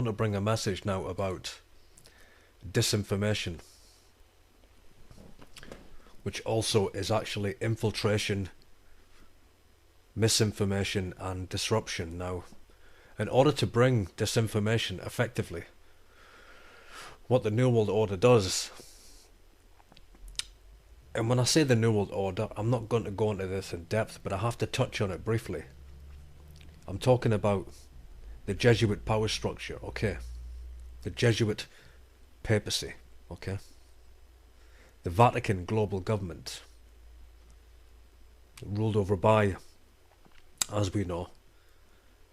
want to bring a message now about disinformation, which also is actually infiltration, misinformation and disruption. Now, in order to bring disinformation effectively, what the New World Order does, and when I say the New World Order, I'm not going to go into this in depth, but I have to touch on it briefly. I'm talking about the Jesuit power structure, okay? The Jesuit papacy, okay? The Vatican global government, ruled over by, as we know,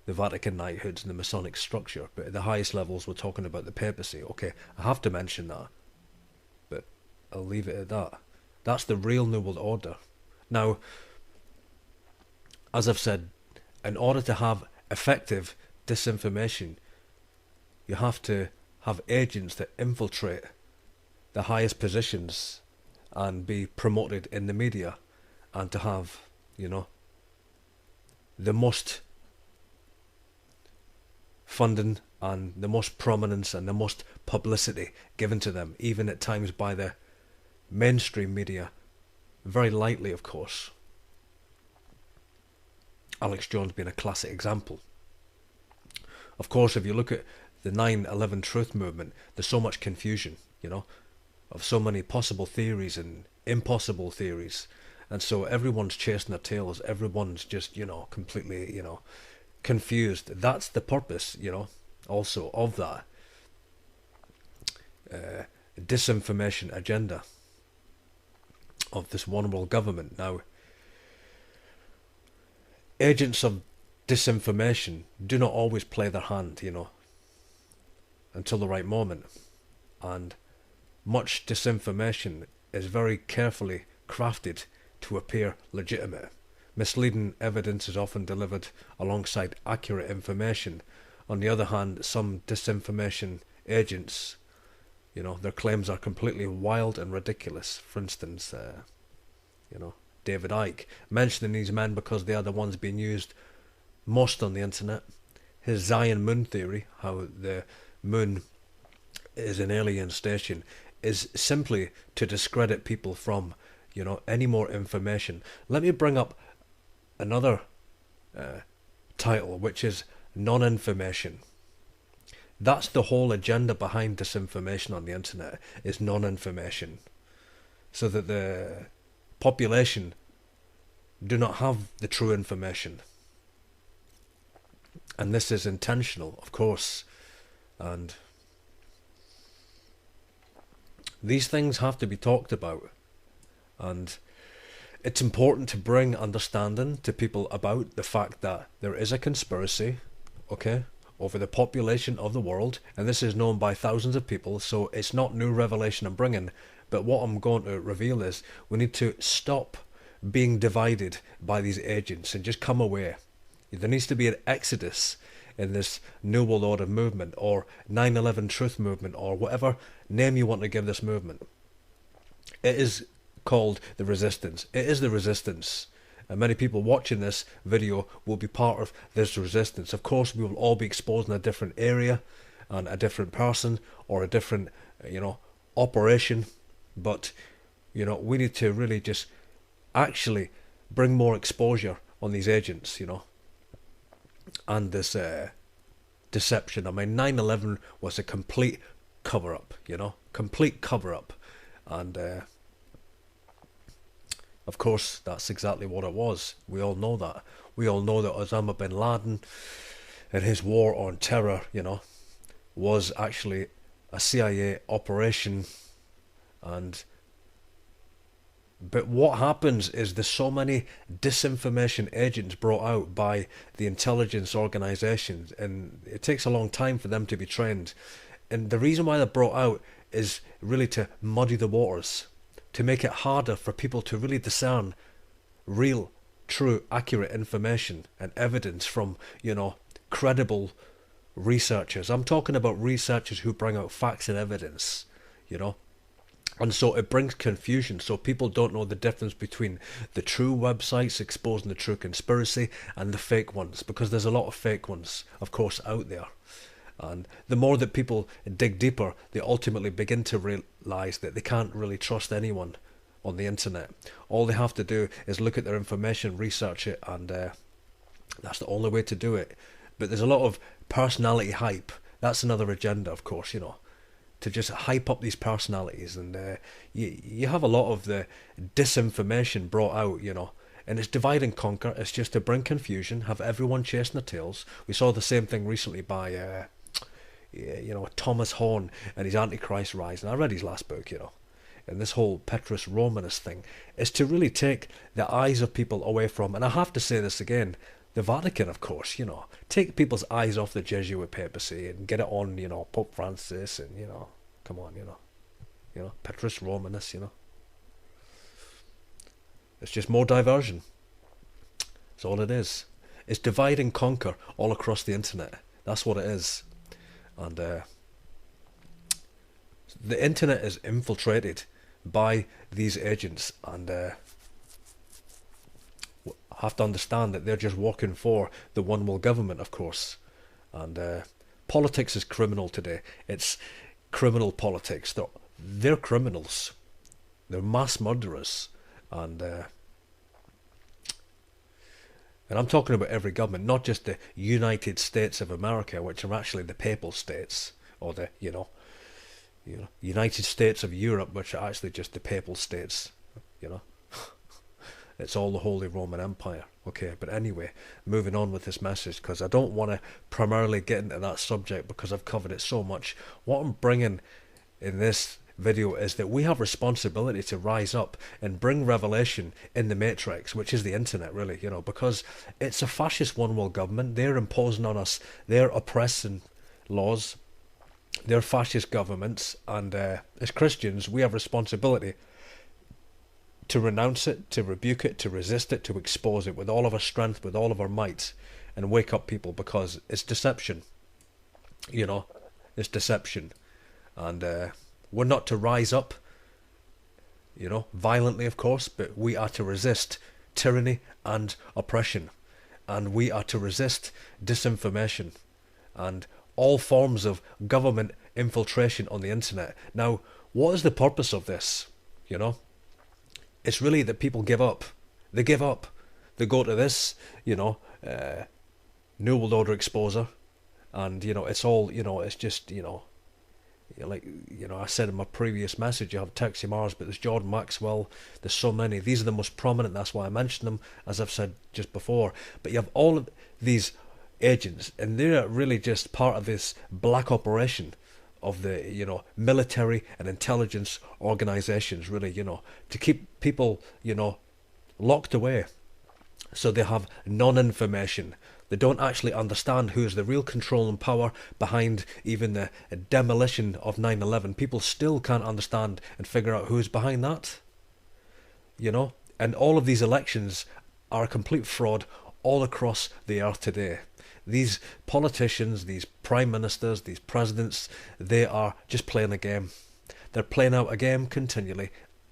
the Vatican knighthoods and the Masonic structure. But at the highest levels, we're talking about the papacy, okay? I have to mention that, but I'll leave it at that. That's the real New World Order. Now, as I've said, in order to have effective disinformation, you have to have agents that infiltrate the highest positions and be promoted in the media, and to have, the most funding and the most prominence and the most publicity given to them, even at times by the mainstream media, very lightly, of course. Alex Jones being a classic example. Of course, if you look at the 9/11 truth movement, there's so much confusion, of so many possible theories and impossible theories. And so everyone's chasing their tails. Everyone's just, completely, confused. That's the purpose, also of that disinformation agenda of this one world government. Now, agents of disinformation do not always play their hand, until the right moment. And much disinformation is very carefully crafted to appear legitimate. Misleading evidence is often delivered alongside accurate information. On the other hand, some disinformation agents, their claims are completely wild and ridiculous. For instance, David Icke, mentioning these men because they are the ones being used most on the internet. His Zion moon theory, how the moon is an alien station, is simply to discredit people from, any more information. Let me bring up another title, which is non-information. That's the whole agenda behind disinformation on the internet, is non-information. So that the population do not have the true information. And this is intentional, of course. And these things have to be talked about. And it's important to bring understanding to people about the fact that there is a conspiracy, okay, over the population of the world, and this is known by thousands of people, so it's not new revelation I'm bringing. But what I'm going to reveal is we need to stop being divided by these agents and just come away. There needs to be an exodus in this New World Order movement, or 9/11 truth movement, or whatever name you want to give this movement. It is called the resistance. It is the resistance. And many people watching this video will be part of this resistance. Of course, we will all be exposed in a different area and a different person or a different, operation. But, we need to really just actually bring more exposure on these agents, and this deception. I mean, 9/11 was a complete cover-up, complete cover-up. And of course, that's exactly what it was. We all know that. We all know that Osama bin Laden and his war on terror, was actually a CIA operation. But what happens is there's so many disinformation agents brought out by the intelligence organizations, and it takes a long time for them to be trained. And the reason why they're brought out is really to muddy the waters, to make it harder for people to really discern real, true, accurate information and evidence from, credible researchers. I'm talking about researchers who bring out facts and evidence, And so it brings confusion, so people don't know the difference between the true websites exposing the true conspiracy and the fake ones, because there's a lot of fake ones, of course, out there. And the more that people dig deeper, they ultimately begin to realise that they can't really trust anyone on the internet. All they have to do is look at their information, research it, and that's the only way to do it. But there's a lot of personality hype. That's another agenda, of course, you know, to just hype up these personalities. And you have a lot of the disinformation brought out, you know, and it's divide and conquer. It's just to bring confusion, have everyone chasing their tails. We saw the same thing recently by, you know, Thomas Horn and his Antichrist rise. And I read his last book, you know. And this whole Petrus Romanus thing is to really take the eyes of people away from, and I have to say this again, the Vatican, of course, you know, take people's eyes off the Jesuit papacy and get it on, you know, Pope Francis and, you know, come on, you know, Petrus Romanus, you know. It's just more diversion. That's all it is. It's divide and conquer all across the internet. That's what it is. And the internet is infiltrated by these agents, and have to understand that they're just working for the one world government, of course. And politics is criminal today. It's criminal politics. They're criminals. They're mass murderers. And I'm talking about every government, not just the United States of America, which are actually the papal states, or the, you know, United States of Europe, which are actually just the papal states, you know. It's all the Holy Roman Empire. Okay, but anyway, moving on with this message, because I don't want to primarily get into that subject because I've covered it so much. What I'm bringing in this video is that we have responsibility to rise up and bring revelation in the matrix, which is the internet, really, you know, because it's a fascist one world government. They're imposing on us their oppressing laws, their fascist governments, and as Christians we have responsibility to renounce it, to rebuke it, to resist it, to expose it with all of our strength, with all of our might, and wake up people, because it's deception, you know, it's deception. And we're not to rise up, you know, violently, of course, but we are to resist tyranny and oppression, and we are to resist disinformation and all forms of government infiltration on the internet. Now, what is the purpose of this, you know? It's really that people give up. They give up. They go to this, you know, New World Order exposer, and, you know, it's all, you know, it's just, you know, like, you know, I said in my previous message, you have Texas Mars, but there's Jordan Maxwell, there's so many. These are the most prominent, that's why I mentioned them, as I've said just before. But you have all of these agents, and they're really just part of this black operation of the, you know, military and intelligence organizations, really, you know, to keep people, you know, locked away. So they have non-information. They don't actually understand who is the real control and power behind even the demolition of 9/11. People still can't understand and figure out who's behind that, you know. And all of these elections are a complete fraud all across the earth today. These politicians, these prime ministers, these presidents, they are just playing a game. They're playing out a game continually,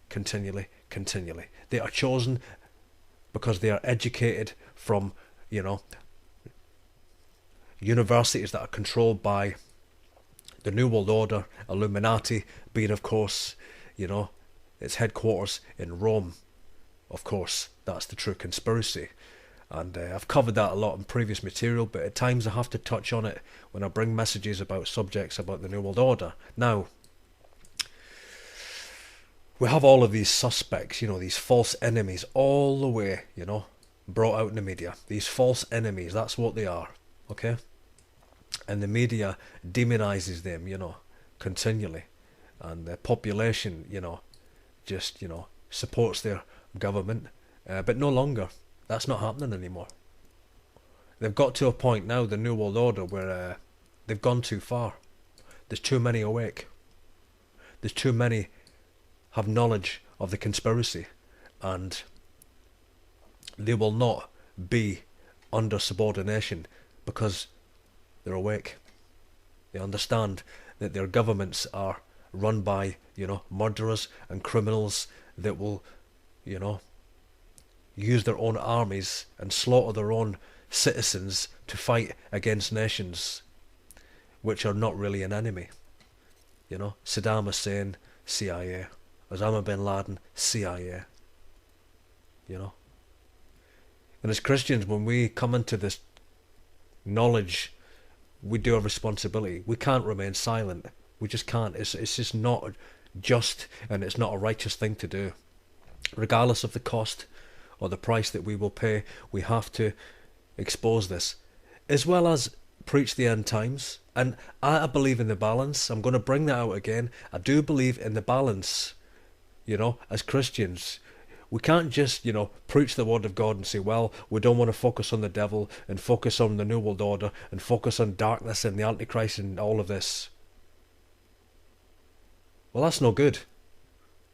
continually, continually. They are chosen because they are educated from, you know, universities that are controlled by the New World Order, Illuminati being, of course, you know, its headquarters in Rome. Of course, that's the true conspiracy. And I've covered that a lot in previous material, but at times I have to touch on it when I bring messages about subjects about the New World Order. Now, we have all of these suspects, you know, these false enemies all the way, you know, brought out in the media. These false enemies, that's what they are, okay? And the media demonizes them, you know, continually. And the population, you know, just, you know, supports their government, but no longer. That's not happening anymore. They've got to a point now, the New World Order, where they've gone too far. There's too many awake. There's too many have knowledge of the conspiracy, and they will not be under subordination because they're awake. They understand that their governments are run by, you know, murderers and criminals that will, you know, use their own armies and slaughter their own citizens to fight against nations. which are not really an enemy. You know, Saddam Hussein, CIA. Osama bin Laden, CIA. You know. And as Christians, when we come into this knowledge, we do have responsibility. We can't remain silent. We just can't. It's just not just, and it's not a righteous thing to do. Regardless of the cost or the price that we will pay, we have to expose this, as well as preach the end times. And I believe in the balance. I'm going to bring that out again. I do believe in the balance. You know, as Christians, we can't just, you know, preach the word of God and say, well, we don't want to focus on the devil and focus on the New World Order and focus on darkness and the Antichrist and all of this. Well, that's no good.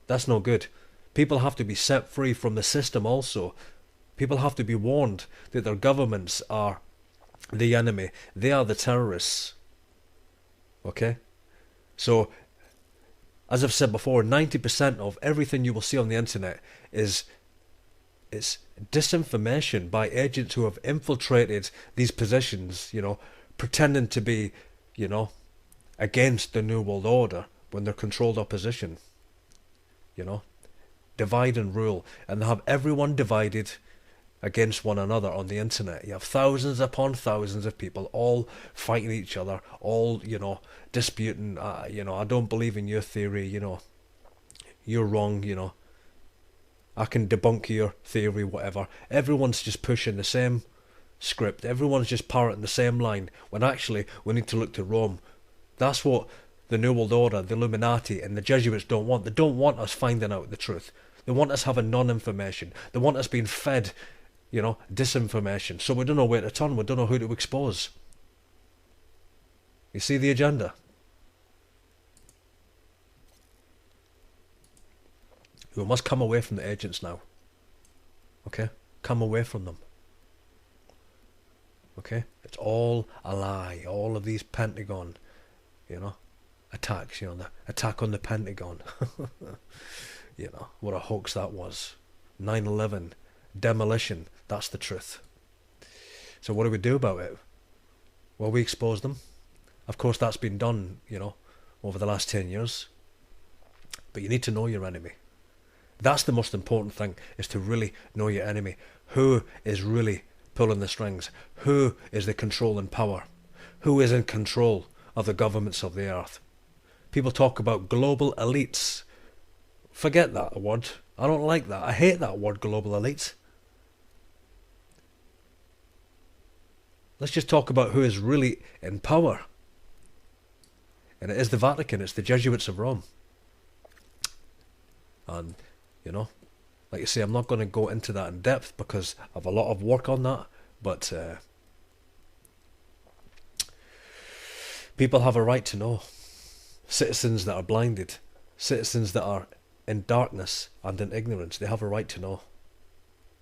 That's no good. People have to be set free from the system also. People have to be warned that their governments are the enemy. They are the terrorists. Okay? So, as I've said before, 90% of everything you will see on the internet is disinformation by agents who have infiltrated these positions, you know, pretending to be, you know, against the New World Order when they're controlled opposition. You know, divide and rule, and they have everyone divided against one another on the internet. You have thousands upon thousands of people all fighting each other, all, you know, disputing, you know, I don't believe in your theory, you know, you're wrong, you know, I can debunk your theory, whatever. Everyone's just pushing the same script. Everyone's just parroting the same line, when actually we need to look to Rome. That's what the New World Order, the Illuminati and the Jesuits don't want. They don't want us finding out the truth. They want us having non-information. They want us being fed, you know, disinformation. So we don't know where to turn. We don't know who to expose. You see the agenda? We must come away from the agents now. Okay? Come away from them. Okay? It's all a lie. All of these Pentagon, you know, attacks, you know, the attack on the Pentagon. You know, what a hoax that was. 9/11, demolition, that's the truth. So what do we do about it? Well, we expose them. Of course, that's been done, you know, over the last 10 years. But you need to know your enemy. That's the most important thing, is to really know your enemy. Who is really pulling the strings? Who is the controlling power? Who is in control of the governments of the earth? People talk about global elites. Forget that word. I don't like that. I hate that word, global elite. Let's just talk about who is really in power. And it is the Vatican. It's the Jesuits of Rome. And, you know, like I say, I'm not going to go into that in depth because I have a lot of work on that. But people have a right to know. Citizens that are blinded, citizens that are in darkness and in ignorance, they have a right to know.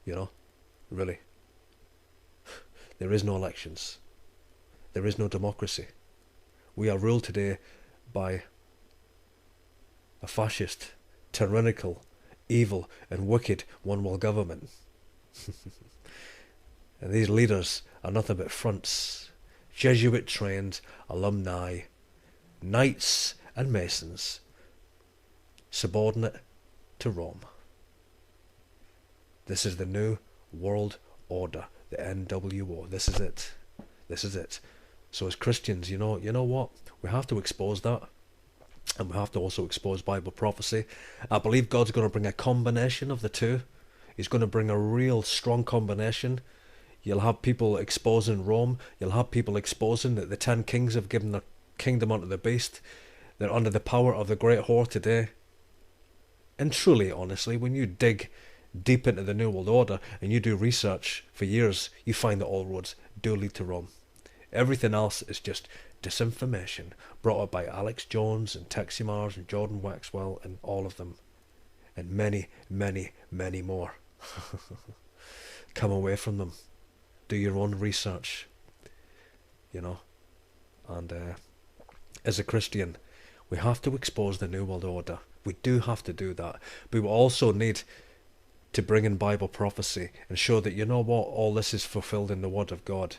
You know, really. There is no elections. There is no democracy. We are ruled today by a fascist, tyrannical, evil and wicked one-world government. And these leaders are nothing but fronts, Jesuit-trained alumni, knights and masons, subordinate to Rome. This is the New World Order, the NWO. This is it. This is it. So as Christians, you know what? We have to expose that. And we have to also expose Bible prophecy. I believe God's going to bring a combination of the two. He's going to bring a real strong combination. You'll have people exposing Rome. You'll have people exposing that the 10 kings have given their kingdom unto the beast. They're under the power of the great whore today. And truly, honestly, when you dig deep into the New World Order and you do research for years, you find that all roads do lead to Rome. Everything else is just disinformation brought up by Alex Jones and Texie Mars and Jordan Waxwell and all of them. And many, many, many more. Come away from them. Do your own research. You know. And as a Christian, we have to expose the New World Order. We do have to do that. But we also need to bring in Bible prophecy and show that, you know what, all this is fulfilled in the Word of God.